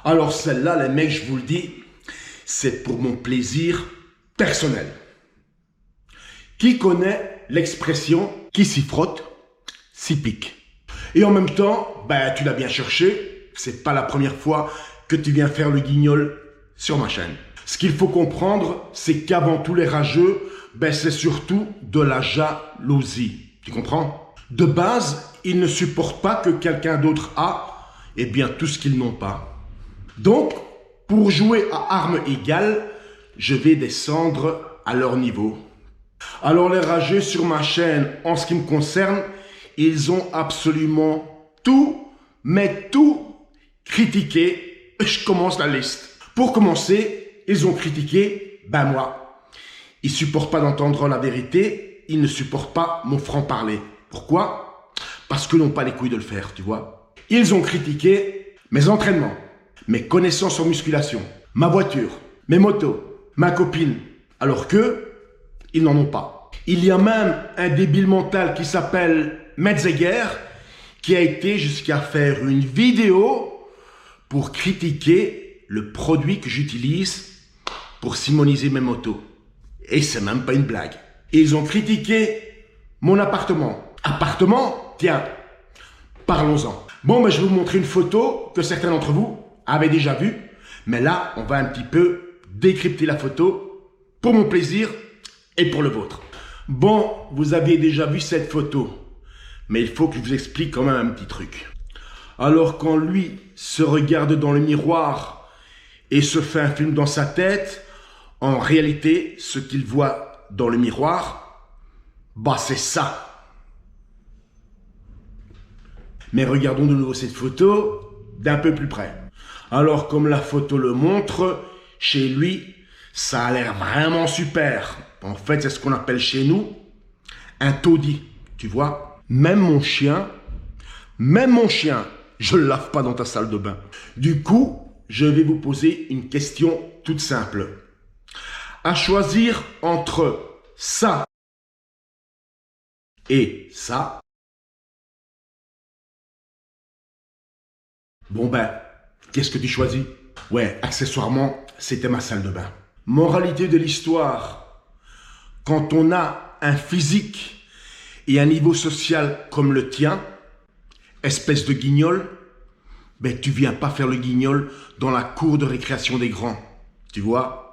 Alors celle-là, les mecs, je vous le dis, c'est pour mon plaisir personnel. Qui connaît l'expression « qui s'y frotte, s'y pique ». Et en même temps, ben, tu l'as bien cherché, c'est pas la première fois que tu viens faire le guignol sur ma chaîne. Ce qu'il faut comprendre, c'est qu'avant tout les rageux, ben, c'est surtout de la jalousie. Tu comprends? De base, ils ne supportent pas que quelqu'un d'autre a, eh bien, tout ce qu'ils n'ont pas. Donc, pour jouer à armes égales, je vais descendre à leur niveau. Alors les rageux sur ma chaîne, en ce qui me concerne, ils ont absolument tout, mais tout critiqué. Je commence la liste. Pour commencer, ils ont critiqué, ben moi. Ils supportent pas d'entendre la vérité, ils ne supportent pas mon franc-parler. Pourquoi? Parce qu'ils n'ont pas les couilles de le faire, tu vois. Ils ont critiqué mes entraînements, mes connaissances en musculation, ma voiture, mes motos, ma copine, alors que ils n'en ont pas. Il y a même un débile mental qui s'appelle Metzeger qui a été jusqu'à faire une vidéo pour critiquer le produit que j'utilise pour simoniser mes motos. Et c'est même pas une blague. Ils ont critiqué mon appartement. Appartement? Tiens, parlons-en. Bon, ben, je vais vous montrer une photo que certains d'entre vous avaient déjà vue. Mais là, on va un petit peu décrypter la photo pour mon plaisir et pour le vôtre. Bon, vous aviez déjà vu cette photo, mais il faut que je vous explique quand même un petit truc. Alors quand lui se regarde dans le miroir et se fait un film dans sa tête, en réalité, ce qu'il voit dans le miroir, bah c'est ça. Mais regardons de nouveau cette photo d'un peu plus près. Alors comme la photo le montre, chez lui, ça a l'air vraiment super. En fait, c'est ce qu'on appelle chez nous un taudis, tu vois. Même mon chien, je le lave pas dans ta salle de bain. Du coup, je vais vous poser une question toute simple. À choisir entre ça et ça. Bon ben, qu'est-ce que tu choisis? Ouais, accessoirement, c'était ma salle de bain. Moralité de l'histoire. Quand on a un physique et un niveau social comme le tien, espèce de guignol, ben tu viens pas faire le guignol dans la cour de récréation des grands, tu vois.